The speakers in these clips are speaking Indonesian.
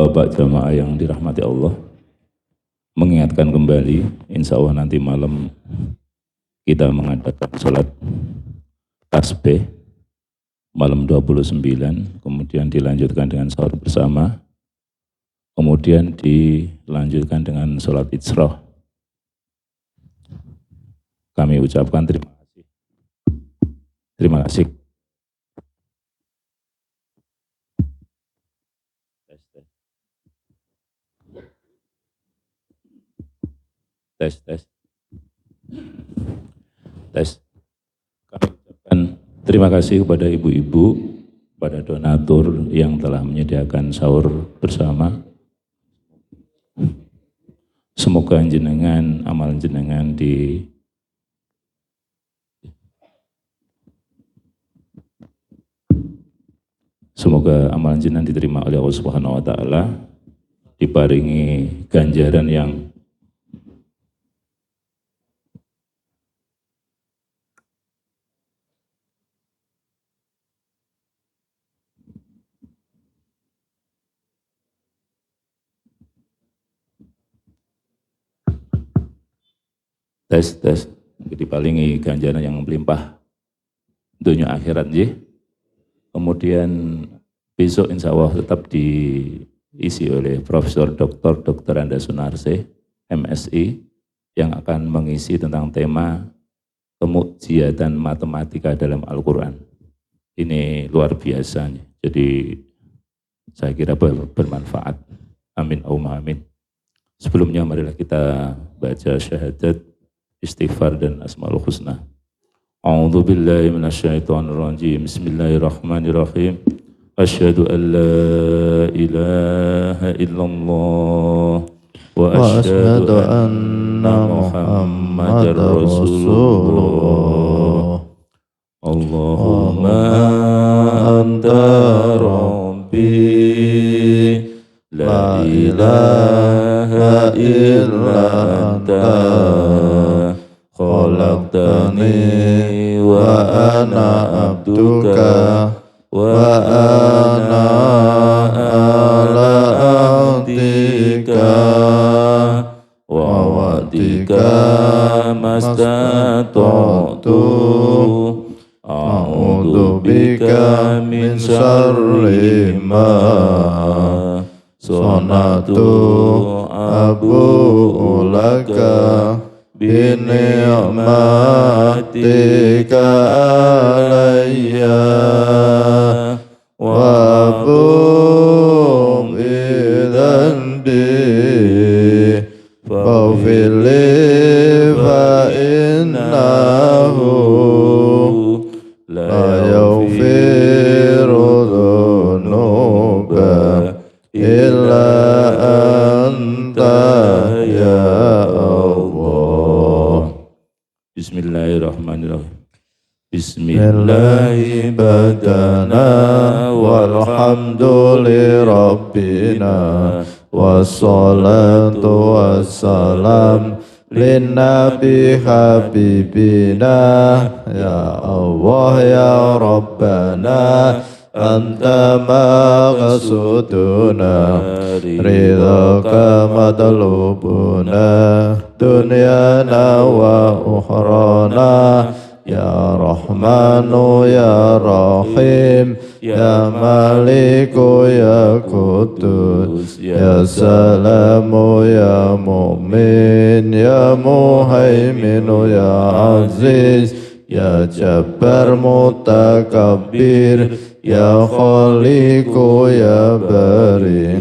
Bapak-bapak jamaah yang dirahmati Allah, mengingatkan kembali, insya Allah nanti malam kita mengadakan sholat tasbih malam 29, kemudian dilanjutkan dengan sahur bersama, kemudian dilanjutkan dengan sholat Isra. Kami ucapkan terima kasih. Terima kasih. Tes. Kami ucapkan terima kasih kepada ibu-ibu, pada donatur yang telah menyediakan sahur bersama. Semoga jenengan, amal jenengan semoga amal jenengan diterima oleh Allah Subhanahu wa taala, diparingi ganjaran yang tes diparingi ganjaran yang melimpah dunia akhirat nggih. Kemudian besok insya Allah tetap diisi oleh Profesor Dr. Anda Sunarse, MSI, yang akan mengisi tentang tema kemukjizatan matematika dalam Al-Quran. Ini luar biasa, jadi saya kira bermanfaat. Amin, Allahumma amin. Sebelumnya marilah kita baca syahadat, istighfar dan asmaul husna. A'udzu billahi minasyaitonir rajim. Bismillahirrahmanirrahim. Asyhadu an la ilaha illallah wa asyhadu anna Muhammadar Rasulullah. Allahumma anta rabbi la ilaha illa anta khalaqtani wa ana abduka wa ana ala ahdika wa wa'dika mastata'tu a'udzu bika min syarri ma sanatu abu'u laka bini'matika alayya wa abu'u bidzanbi faghfirli fa innahu la yaghfiru dzunuba illa anta ya Allah. Bismillahirrahmanirrahim. Bismillahi badana walhamdu lirabbina wassalatu wassalam linnabi habibina ya Allah ya Rabbana anta maqsuduna ridhaka madlubuna dunyana wa ukhrana ya Rahmanu ya Rahim ya Maliku ya Qudus ya Salamu ya Mu'min ya Muhaiminu ya Aziz ya Jabbar Mutakabbir ya Khaliqu ya Bari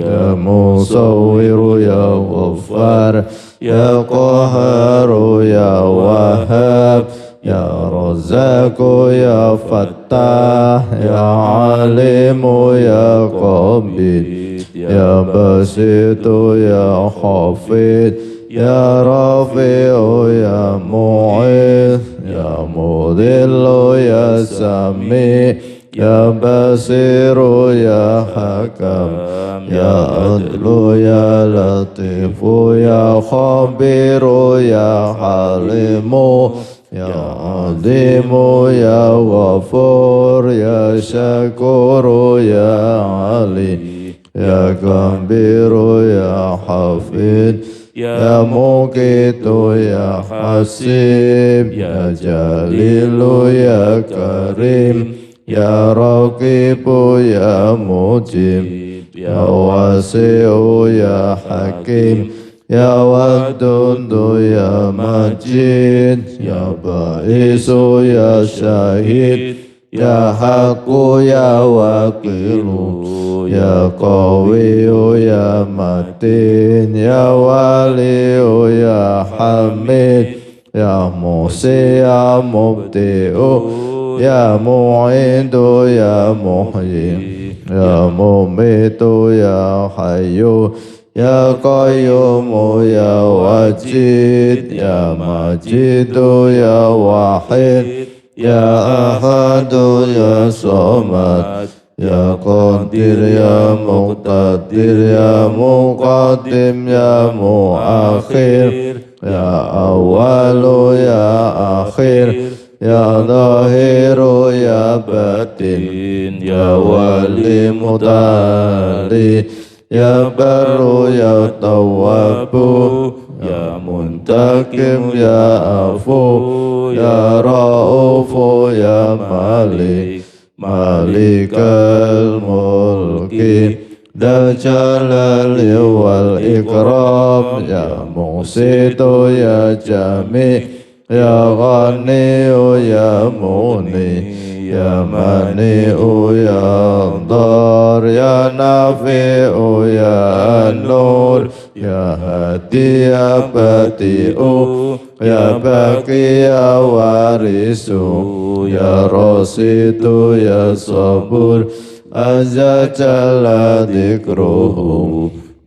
ya Musawwiru ya Ghaffar ya Qaharu ya Wahhab ya Razzaqu ya Fattah ya Alimu ya Qabid ya Basitu ya Hafid ya Rafi'u ya Mu'id ya Mudhillu ya Sami ya Basiru ya Hakam ya Adlu ya Latifu ya Khabiru ya Halimu ya Adimu ya Ghafur ya Syakuru ya Ali يا كبير يا حفيظ يا مقيت يا حسيب يا جليل يا كريم يا رقيب يا مجيب يا واسع يا حكيم يا ودود يا مجيد يا بائس يا شهيد يا حق يا وكيل يا قوي يا متين يا ولي يا حميد يا محصي يا مبدئ يا معيد يا محيي يا مميت يا حي يا قيوم يا وجيد يا مجيد يا وحيد يا أحد يا صمد يا قادر يا مقتدر يا مقدم يا مؤخر يا أول يا أخير يا ظاهر يا باطن يا ولي متعالي يا بر يا تواب يا منتقم يا عفو يا رؤوف يا مالك مالك الملك ذا الجلال والإكرام يا مقسط يا جميع يا غني يا مغني يا مانع يا ضار يا نافع يا نور يا هادي يا بديع يا باقي يا وارث يا راشد يا صبور عز جل ذكره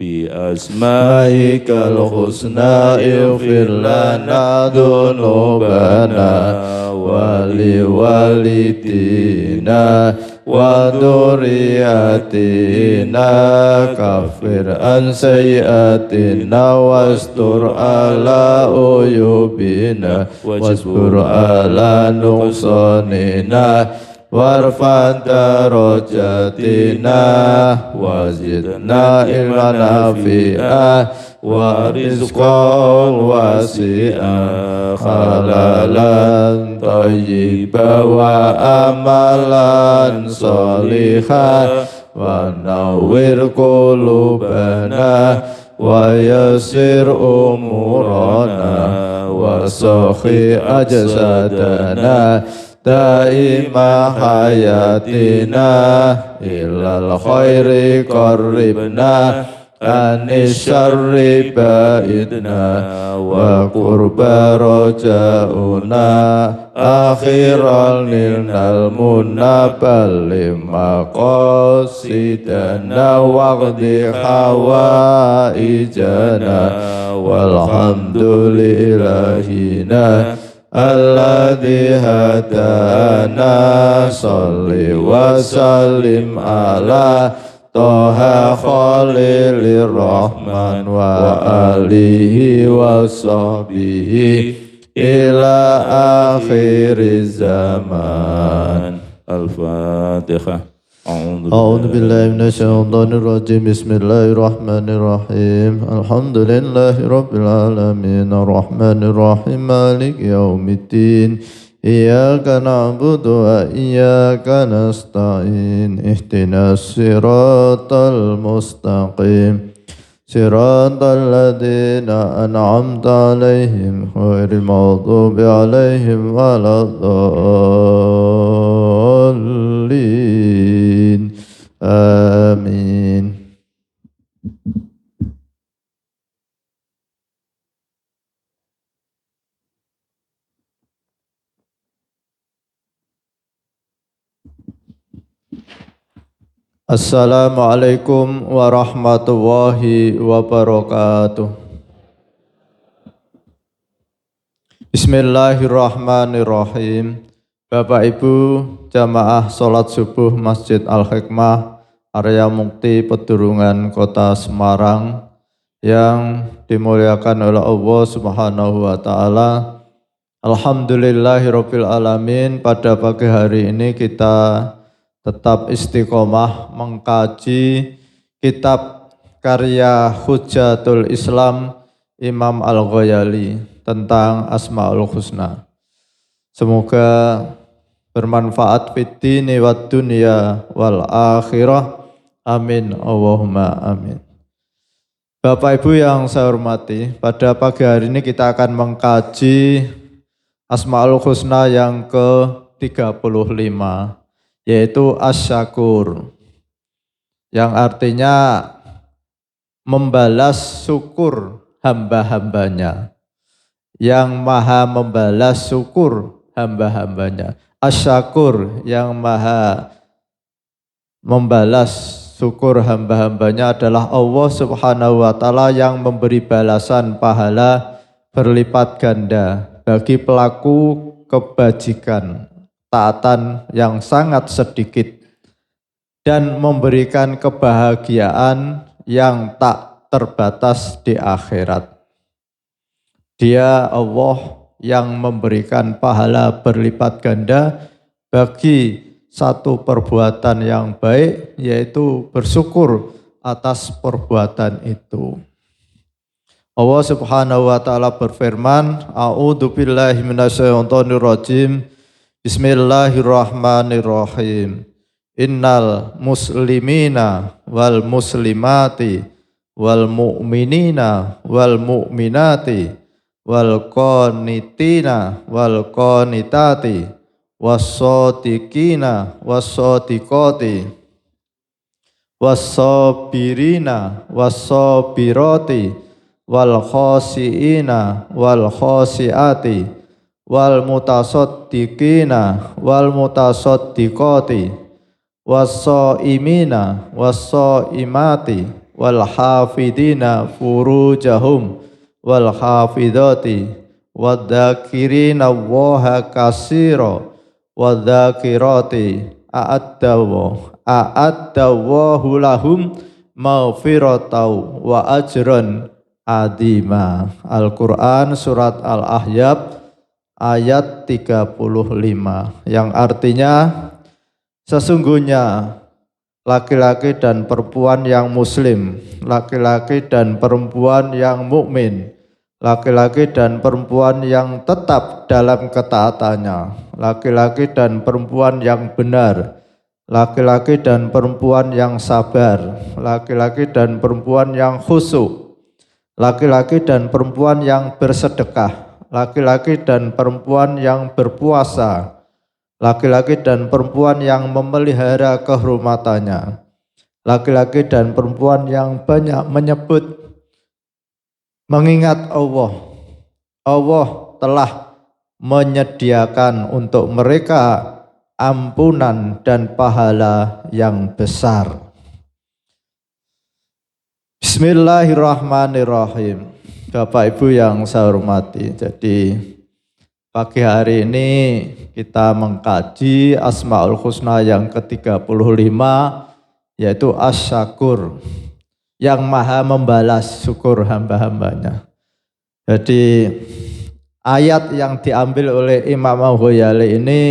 بأسمائك الحسنى اغفر لنا ذنوبنا ولوالدينا وذرياتنا كفر عن سيئاتنا واستر على عيوبنا واصبر على نقصاننا وارفع درجاتنا وزدنا علما نافعا ورزقا واسعا حلالا طيبا وعملا صالحا ونور قلوبنا ويسر أمورنا وصحي أجسادنا دائم حياتنا إلى الخير قربنا عن الشر بعدنا وقرب رجاؤنا آخرا لنا المنى بل مقاصدنا واقض حوائجنا والحمد لإلهنا الذي هدانا صل وسلم على طه خليل الرحمن وآله وصحبه إلى آخر الزمان. الفاتحة. أعوذ بالله من الشيطان الرجيم. بسم الله الرحمن الرحيم. الحمد لله رب العالمين الرحمن الرحيم مالك يوم الدين إياك نعبد وإياك نستعين اهدنا الصراط المستقيم صراط الذين أنعمت عليهم غير المغضوب عليهم ولا الضالين آمين. Assalamualaikum warahmatullahi wabarakatuh. Bismillahirrahmanirrahim. Bapak Ibu jamaah sholat subuh Masjid Al-Hikmah Arya Mukti Pedurungan Kota Semarang yang dimuliakan oleh Allah Subhanahu wa taala. Alhamdulillahirabbil alamin. Pada pagi hari ini kita tetap istiqomah mengkaji kitab karya Hujjatul Islam Imam Al-Ghazali tentang Asmaul Husna. Semoga bermanfaat fid dini wad dunya wal akhirah. Amin Allahumma amin. Bapak Ibu yang saya hormati, pada pagi hari ini kita akan mengkaji Asmaul Husna yang ke-35, yaitu Asy-Syakur, yang artinya membalas syukur hamba-hambanya, yang maha membalas syukur hamba-hambanya. Asy-Syakur, yang maha membalas syukur hamba-hambanya adalah Allah Subhanahu wa Ta'ala, yang memberi balasan pahala berlipat ganda bagi pelaku kebajikan, taatan yang sangat sedikit, dan memberikan kebahagiaan yang tak terbatas di akhirat. Dia Allah yang memberikan pahala berlipat ganda bagi satu perbuatan yang baik, yaitu bersyukur atas perbuatan itu. Allah Subhanahu wa Ta'ala berfirman, A'udzu billahi minasyaitonir rajim. Bismillahirrahmanirrahim. Innal muslimina wal muslimati wal mu'minina wal mu'minati wal qanitina wal qanitati was-shadiqina was-shadiqati was-sabirina was-sabirati wal khashiina wal khashiati wal mutasaddiqina wal mutasaddiqati was-shaimina was-shaimati wal hafidina furujahum wal hafidati wadzakirina Allaha katsira wadzakirati a'addahu lahum maghfiratan wa ajran adima. Al-Quran surat Al-Ahzab ayat 35, yang artinya sesungguhnya laki-laki dan perempuan yang muslim, laki-laki dan perempuan yang mukmin, laki-laki dan perempuan yang tetap dalam ketaatannya, laki-laki dan perempuan yang benar, laki-laki dan perempuan yang sabar, laki-laki dan perempuan yang khusyuk, laki-laki dan perempuan yang bersedekah, laki-laki dan perempuan yang berpuasa, laki-laki dan perempuan yang memelihara kehormatannya, laki-laki dan perempuan yang banyak menyebut mengingat Allah. Allah telah menyediakan untuk mereka ampunan dan pahala yang besar. Bismillahirrahmanirrahim. Bapak Ibu yang saya hormati, jadi pagi hari ini kita mengkaji Asmaul Husna yang ke-35, yaitu Asy-Syakur, yang maha membalas syukur hamba-hambanya. Jadi ayat yang diambil oleh Imam Al-Ghazali ini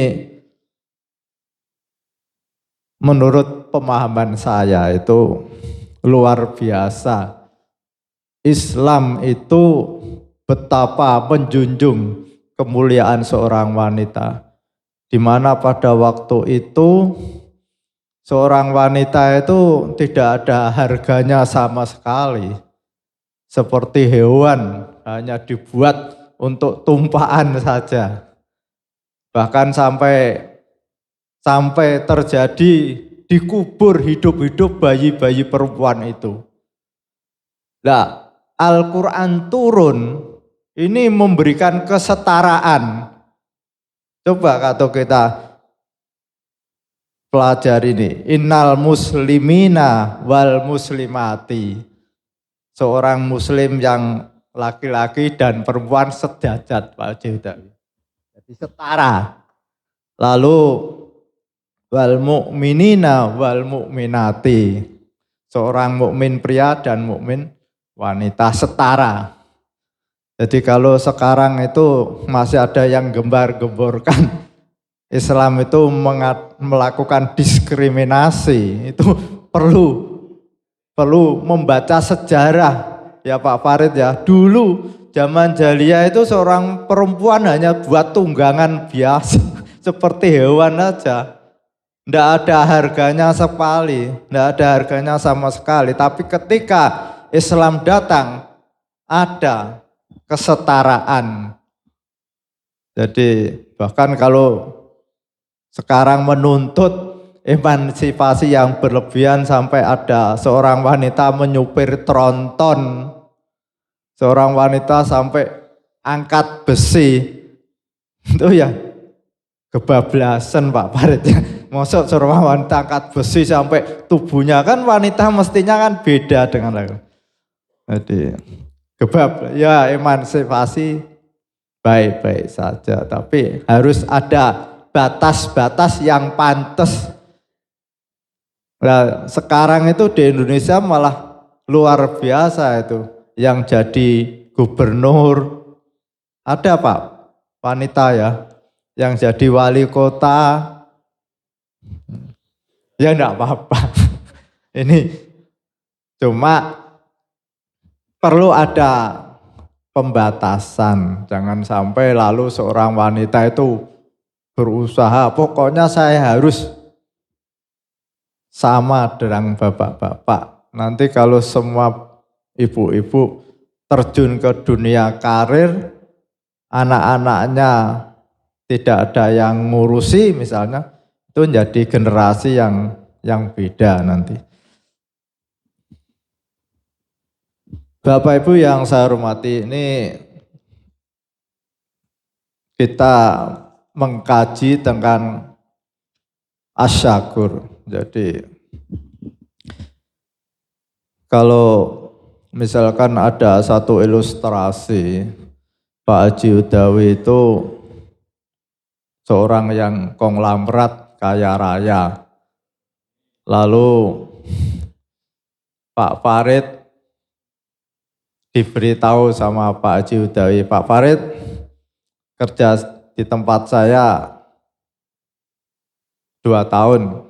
menurut pemahaman saya itu luar biasa. Islam itu betapa menjunjung kemuliaan seorang wanita, di mana pada waktu itu seorang wanita itu tidak ada harganya sama sekali, seperti hewan, hanya dibuat untuk tumpaan saja. Bahkan sampai terjadi dikubur hidup-hidup bayi-bayi perempuan itu. Nah, Al-Quran turun ini memberikan kesetaraan. Coba kalau kita pelajari ini, innal muslimina wal muslimati, seorang muslim yang laki-laki dan perempuan sejajar, Pak Jadi setara. Lalu wal mu'minina wal mu'minati, seorang mukmin pria dan mukmin wanita setara. Jadi kalau sekarang itu masih ada yang gembar-gemborkan Islam itu melakukan diskriminasi, itu perlu perlu membaca sejarah ya Pak Farid ya. Dulu zaman jahiliyah itu seorang perempuan hanya buat tunggangan biasa seperti hewan aja. Tidak ada harganya sekali, tidak ada harganya sama sekali. Tapi ketika Islam datang, ada kesetaraan. Jadi bahkan kalau sekarang menuntut emansipasi yang berlebihan sampai ada seorang wanita menyupir tronton, seorang wanita sampai angkat besi, itu ya kebablasan Pak Farid ya. Maksud seorang wanita angkat besi sampai tubuhnya, kan wanita mestinya kan beda dengan lain. Jadi ya emansipasi baik-baik saja, tapi harus ada batas-batas yang pantas. Nah, sekarang itu di Indonesia malah luar biasa itu, yang jadi gubernur ada Pak wanita ya, yang jadi wali kota ya enggak apa-apa. Ini cuma perlu ada pembatasan, jangan sampai lalu seorang wanita itu berusaha, pokoknya saya harus sama dengan bapak-bapak. Nanti kalau semua ibu-ibu terjun ke dunia karir, anak-anaknya tidak ada yang ngurusi misalnya, itu menjadi generasi yang beda nanti. Bapak Ibu yang saya hormati, ini kita mengkaji tentang asyakur. Jadi kalau misalkan ada satu ilustrasi, Pak Haji Udawi itu seorang yang konglomerat kaya raya. Lalu Pak Farid diberitahu sama Pak Haji Udawi, Pak Farid kerja di tempat saya 2 tahun.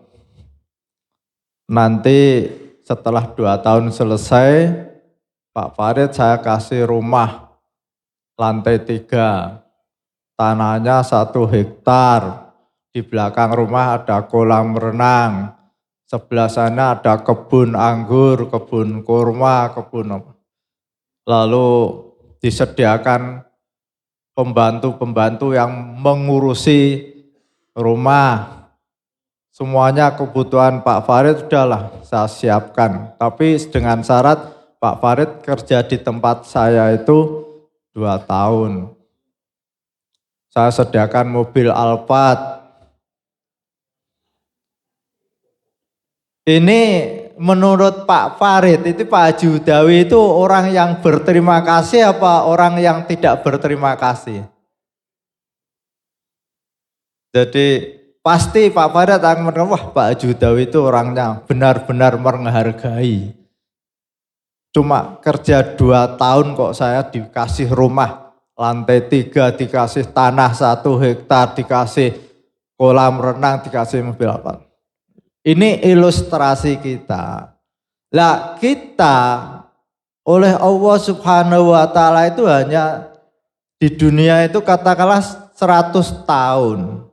Nanti setelah 2 tahun selesai, Pak Farid saya kasih rumah lantai 3, tanahnya 1 hektar. Di belakang rumah ada kolam renang, sebelah sana ada kebun anggur, kebun kurma, kebun apa. Lalu disediakan pembantu-pembantu yang mengurusi rumah. Semuanya kebutuhan Pak Farid sudahlah saya siapkan. Tapi dengan syarat Pak Farid kerja di tempat saya itu 2 tahun. Saya sediakan mobil Alphard. Ini menurut Pak Farid, itu Pak Haji Udawi itu orang yang berterima kasih apa orang yang tidak berterima kasih? Jadi pasti Pak Farid akan mengatakan, wah Pak Haji Udawi itu orangnya benar-benar menghargai. Cuma kerja 2 tahun kok saya dikasih rumah lantai 3, dikasih tanah 1 hektar, dikasih kolam renang, dikasih mobil apa. Ini ilustrasi kita. Lah kita oleh Allah Subhanahu wa taala itu hanya di dunia itu katakanlah 100 tahun.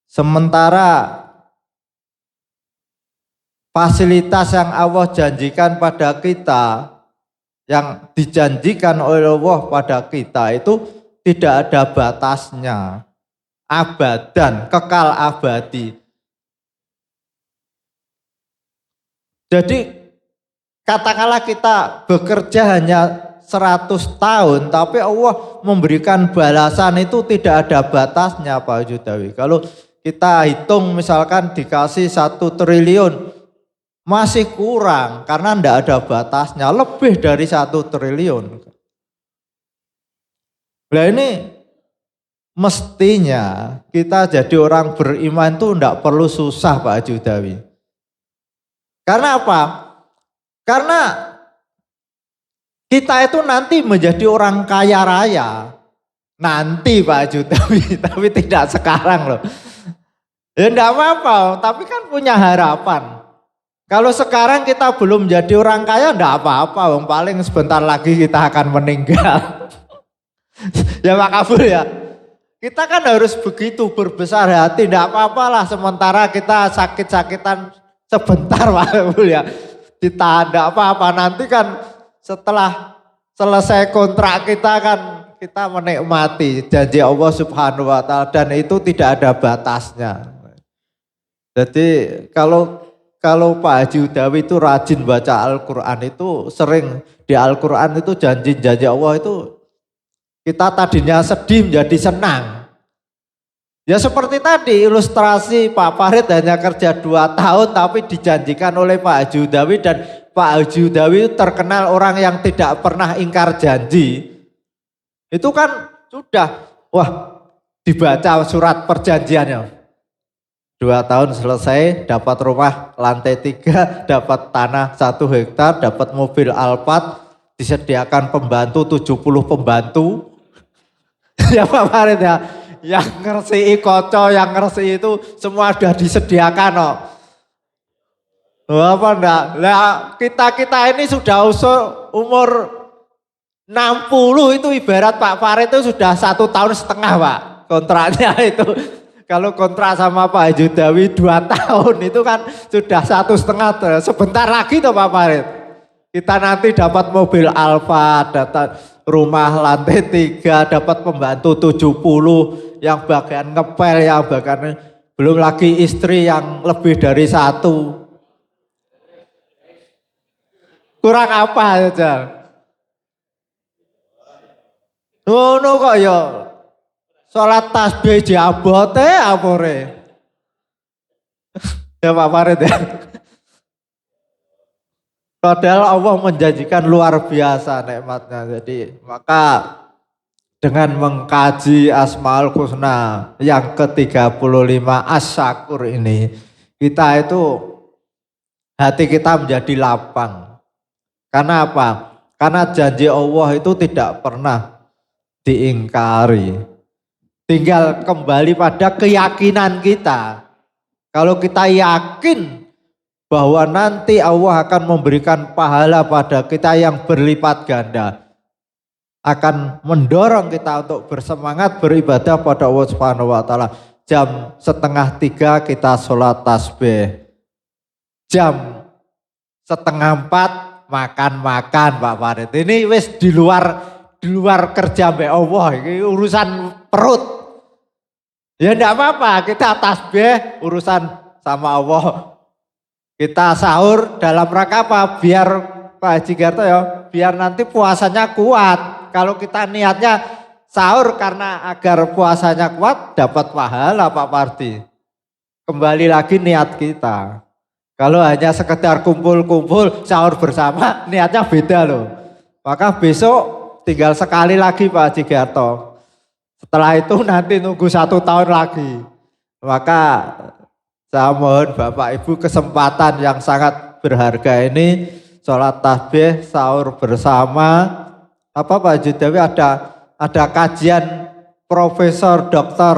Sementara fasilitas yang Allah janjikan pada kita, yang dijanjikan oleh Allah pada kita itu tidak ada batasnya. Abadan, kekal abadi. Jadi katakanlah kita bekerja hanya 100 tahun, tapi Allah memberikan balasan itu tidak ada batasnya Pak Haji Udawi. Kalau kita hitung misalkan dikasih 1 triliun, masih kurang karena tidak ada batasnya, lebih dari 1 triliun. Nah ini mestinya kita jadi orang beriman itu tidak perlu susah Pak Haji Udawi. Karena apa? Karena kita itu nanti menjadi orang kaya raya. Nanti Pak Haji Udawi, tapi tidak sekarang loh. Ya enggak apa-apa, tapi kan punya harapan. Kalau sekarang kita belum jadi orang kaya enggak apa-apa, wong paling sebentar lagi kita akan meninggal. Ya Pak Kabul ya. Kita kan harus begitu berbesar hati, enggak apa-apalah sementara kita sakit-sakitan sebentar Pak Kabul ya. Kita enggak apa-apa, nanti kan setelah selesai kontrak kita kan kita menikmati janji Allah Subhanahu wa taala dan itu tidak ada batasnya. Jadi kalau Pak Haji Udawi itu rajin baca Al-Quran itu sering di Al-Quran itu janji-janji Allah itu kita tadinya sedih menjadi senang. Ya seperti tadi ilustrasi Pak Farid hanya kerja 2 tahun tapi dijanjikan oleh Pak Haji Udawi dan Pak Haji Udawi terkenal orang yang tidak pernah ingkar janji. Itu kan sudah dibaca surat perjanjiannya. 2 tahun selesai, dapat rumah lantai 3, dapat tanah 1 hektar, dapat mobil Alphard, disediakan pembantu 70 pembantu. Ya Pak Farid ya, yang ngersii koco, yang ngersii itu semua sudah disediakan kok. Apa enggak? Lah kita ini sudah umur 60 itu ibarat Pak Farid itu sudah 1,5 tahun Pak kontraknya itu. Kalau kontrak sama Pak Haji Udawi 2 tahun itu kan sudah 1,5 tahun. Sebentar lagi tuh Pak Farid. Kita nanti dapat mobil Alphard, dapat rumah lantai 3, dapat pembantu 70, yang bagian ngepel, yang bagian belum lagi istri yang lebih dari 1. Kurang apa aja? Ngono kok ya. Salat tasbih jabote apore. Ya Pak Farid ya. Padahal Allah menjanjikan luar biasa nikmatnya. Jadi maka dengan mengkaji Asmaul Husna yang ke-35 As-Syakur ini, kita itu hati kita menjadi lapang. Karena apa? Karena janji Allah itu tidak pernah diingkari. Tinggal kembali pada keyakinan kita. Kalau kita yakin bahwa nanti Allah akan memberikan pahala pada kita yang berlipat ganda, akan mendorong kita untuk bersemangat beribadah pada Allah Subhanahu wa taala. Jam 2:30 kita sholat tasbih. Jam 3:30 makan-makan Pak Farid. Ini wis di luar kerja mbak Allah, ini urusan perut. Ya enggak apa-apa, kita tasbih urusan sama Allah. Kita sahur dalam rangka apa? Biar Pak Haji Garto ya, biar nanti puasanya kuat. Kalau kita niatnya sahur karena agar puasanya kuat, dapat pahala Pak Pardi. Kembali lagi niat kita. Kalau hanya sekedar kumpul-kumpul sahur bersama, niatnya beda loh. Maka besok tinggal sekali lagi Pak Haji Garto. Setelah itu nanti nunggu 1 tahun lagi. Maka saya mohon Bapak Ibu kesempatan yang sangat berharga ini, sholat tasbih, sahur bersama. Apa Pak Haji Udawi ada kajian profesor doktor.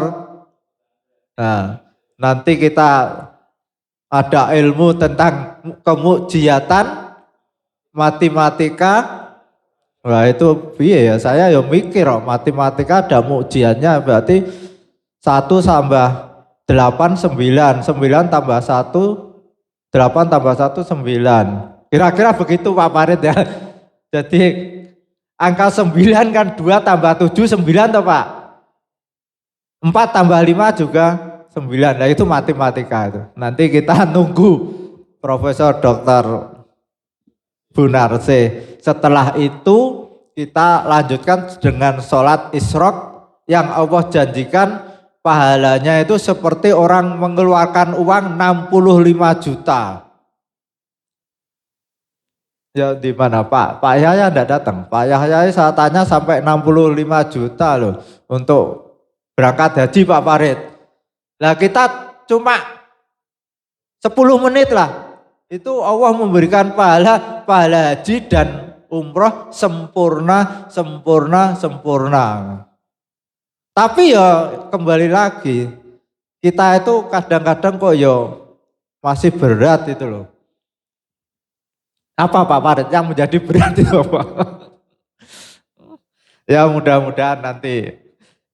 Nah, nanti kita ada ilmu tentang kemujiatan, matematika. Wah itu iya ya, saya ya mikir matematika ada mujiannya, berarti 1 tambah 8 9, 9 tambah 1, 8 tambah 1 9. Kira-kira begitu Pak Farid ya. Jadi angka 9 kan 2 tambah 7 9 toh Pak. 4 tambah 5 juga 9. Nah itu matematika itu. Nanti kita nunggu Profesor Dr. Bunarse. Setelah itu kita lanjutkan dengan sholat isyraq yang Allah janjikan pahalanya itu seperti orang mengeluarkan uang 65 juta. Ya di mana Pak? Pak Yahya enggak datang. Pak Yahya saya tanya sampai 65 juta loh untuk berangkat haji Pak Farid. Nah kita cuma 10 menit lah. Itu Allah memberikan pahala haji dan umroh sempurna. Tapi ya kembali lagi, kita itu kadang-kadang kok ya masih berat itu loh. Apa Pak Farid yang menjadi berat itu apa? Ya mudah-mudahan nanti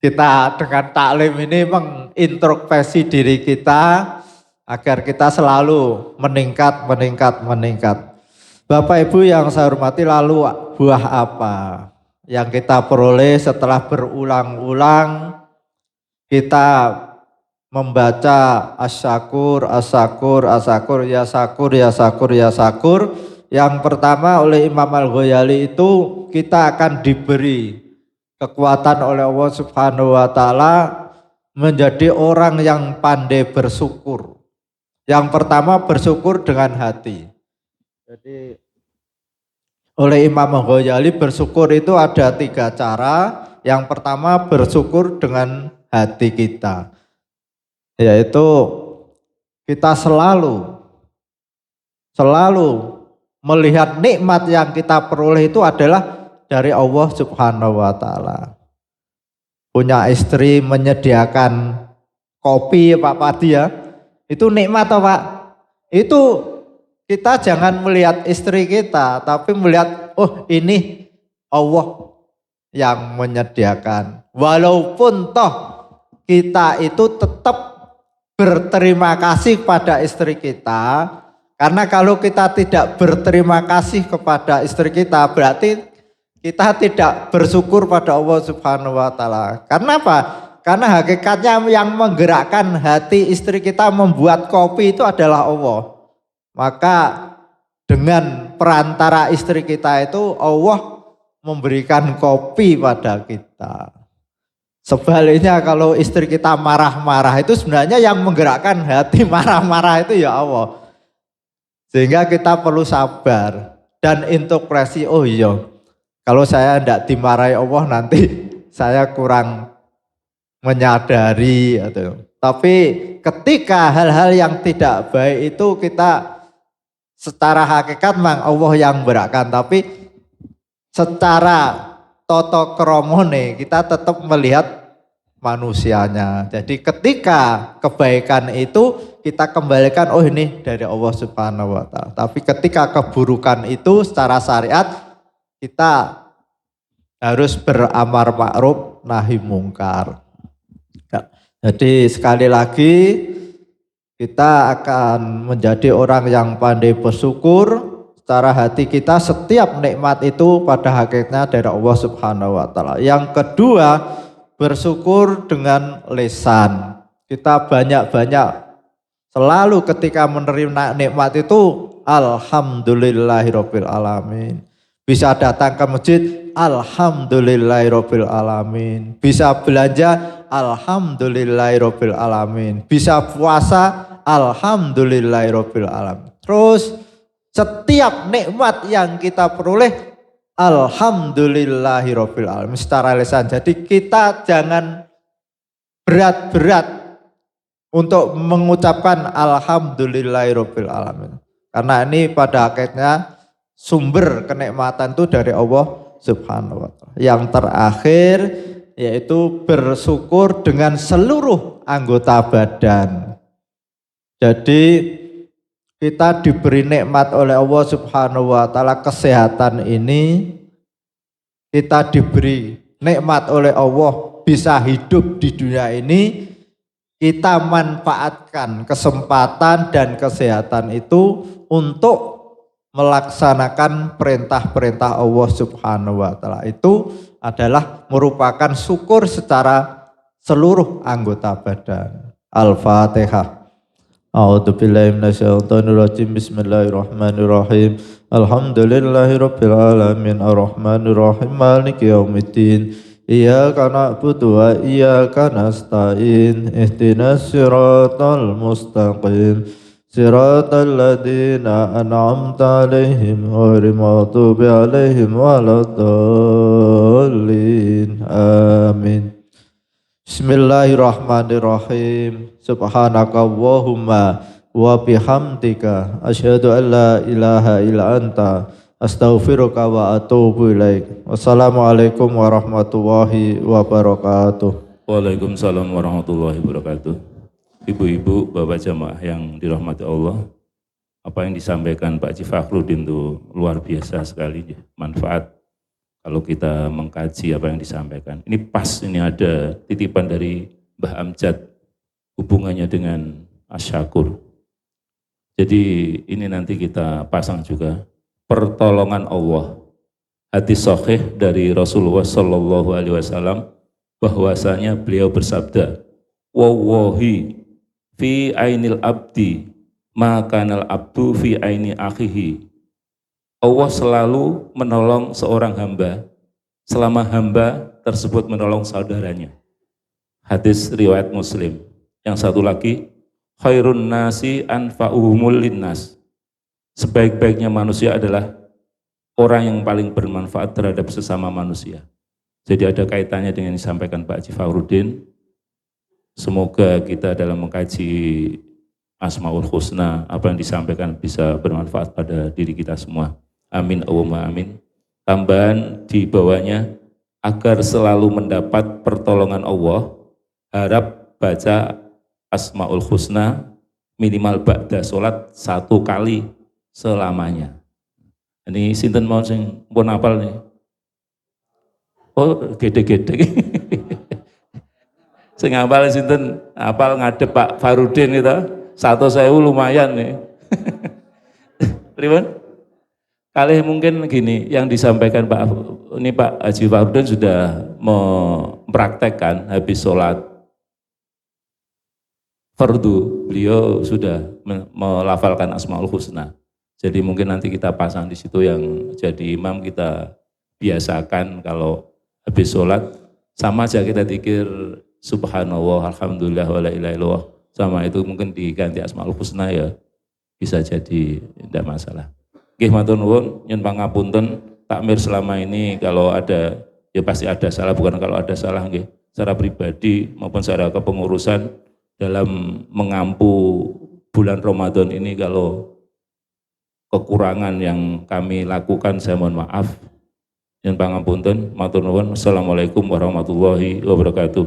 kita dengan taklim ini mengintrospeksi diri kita agar kita selalu meningkat. Bapak Ibu yang saya hormati, lalu buah apa yang kita peroleh setelah berulang-ulang kita membaca asyakur. Yang pertama oleh Imam Al-Ghazali itu kita akan diberi kekuatan oleh Allah Subhanahu wa taala menjadi orang yang pandai bersyukur. Yang pertama bersyukur dengan hati. Jadi oleh Imam Al-Ghazali bersyukur itu ada 3 cara. Yang pertama bersyukur dengan hati kita, yaitu kita selalu melihat nikmat yang kita peroleh itu adalah dari Allah Subhanahu wa taala. Punya istri menyediakan kopi Pak Padi ya, itu nikmat toh Pak. Itu kita jangan melihat istri kita, tapi melihat oh ini Allah yang menyediakan. Walaupun toh kita itu tetap berterima kasih pada istri kita, karena kalau kita tidak berterima kasih kepada istri kita berarti kita tidak bersyukur pada Allah Subhanahu wa taala. Karena apa? Karena hakikatnya yang menggerakkan hati istri kita membuat kopi itu adalah Allah. Maka dengan perantara istri kita itu Allah memberikan kopi pada kita. Sebaliknya kalau istri kita marah-marah itu sebenarnya yang menggerakkan hati marah-marah itu ya Allah. Sehingga kita perlu sabar dan introspeksi, oh iya kalau saya tidak dimarahi Allah nanti saya kurang menyadari. Tapi ketika hal-hal yang tidak baik itu kita secara hakikat memang Allah yang berakkan, tapi secara toto kromone kita tetap melihat manusianya. Jadi ketika kebaikan itu kita kembalikan, oh ini dari Allah Subhanahu wa taala. Tapi ketika keburukan itu secara syariat kita harus beramar ma'ruf nahi mungkar. Jadi sekali lagi kita akan menjadi orang yang pandai bersyukur. Secara hati kita setiap nikmat itu pada hakikatnya dari Allah Subhanahu wa taala. Yang kedua, bersyukur dengan lisan. Kita banyak-banyak selalu ketika menerima nikmat itu alhamdulillahirabbil alamin. Bisa datang ke masjid, alhamdulillahirabbil alamin. Bisa belanja, alhamdulillahirabbil alamin. Bisa puasa, alhamdulillahirabbil alamin. Terus setiap nikmat yang kita peroleh alhamdulillahirabbil alamin secara lisan. Jadi kita jangan berat-berat untuk mengucapkan alhamdulillahirabbil alamin. Karena ini pada akhirnya sumber kenikmatan itu dari Allah Subhanahu wa taala. Yang terakhir yaitu bersyukur dengan seluruh anggota badan. Jadi kita diberi nikmat oleh Allah Subhanahu wa taala kesehatan ini, kita diberi nikmat oleh Allah bisa hidup di dunia ini, kita manfaatkan kesempatan dan kesehatan itu untuk melaksanakan perintah-perintah Allah Subhanahu wa taala. Itu adalah merupakan syukur secara seluruh anggota badan. Al-Fatihah. A'udzu billahi minasyaitonir rajim. Bismillahirrahmanirrahim. Alhamdulillahirabbil alamin arrahmanir rahim maliki yaumiddin. Iyyaka na'budu wa iyyaka nasta'in. Ihdinas siratal mustaqim. Siratal ladzina an'amta 'alaihim ghairil maghdubi 'alaihim waladdallin. Amin. Bismillahirrahmanirrahim. Subhanakallahumma wa bihamdika asyhadu an la ilaha illa anta astaghfiruka wa atubu ilaik. Wassalamualaikum warahmatullahi wabarakatuh. apa yang disampaikan Pak Haji Fakhruddin itu luar biasa sekali manfaat kalau kita mengkaji apa yang disampaikan. Ini pas, ini ada titipan dari Mbah Amjad hubungannya dengan Asyakur. Jadi ini nanti kita pasang juga pertolongan Allah. Hadis sahih dari Rasulullah Shallallahu Alaihi Wasallam bahwasanya beliau bersabda, wallahi fi ainil abdi makanal abdu fi aini akhihi. Allah selalu menolong seorang hamba selama hamba tersebut menolong saudaranya. Hadis riwayat Muslim. Yang satu lagi, khairun nasi anfa'uhumul linnas. Sebaik-baiknya manusia adalah orang yang paling bermanfaat terhadap sesama manusia. Jadi ada kaitannya dengan yang disampaikan Pak Haji Fakhruddin. Semoga kita dalam mengkaji Asmaul Husna, apa yang disampaikan bisa bermanfaat pada diri kita semua. Amin, Allahumma amin. Tambahan di bawahnya, agar selalu mendapat pertolongan Allah, harap baca Asmaul Husna minimal ba'da sholat 1 kali selamanya. Ini sinten mau sing pun hafal nih? Oh, gede-gede. Sing hafal sinten? Hafal ngadep Pak Fakhruddin itu. 1.000 lumayan nih. Pripun? Kali mungkin gini, yang disampaikan Pak Haji Fakhruddin sudah mempraktekkan habis sholat fardu, beliau sudah melafalkan Asmaul Husna. Jadi mungkin nanti kita pasang di situ yang jadi imam, kita biasakan kalau habis sholat, sama aja kita zikir subhanallah, alhamdulillah, wa la ilaha illallah, sama itu mungkin diganti Asmaul Husna ya, bisa jadi tidak masalah. Nggih matur nuwun, nyun pangapunten, takmir selama ini kalau ada, ya pasti ada salah, bukan kalau ada salah nggih, secara pribadi maupun secara kepengurusan dalam mengampu bulan Ramadan ini, kalau kekurangan yang kami lakukan saya mohon maaf. Nyun pangapunten, matur nuwun. Assalamualaikum warahmatullahi wabarakatuh.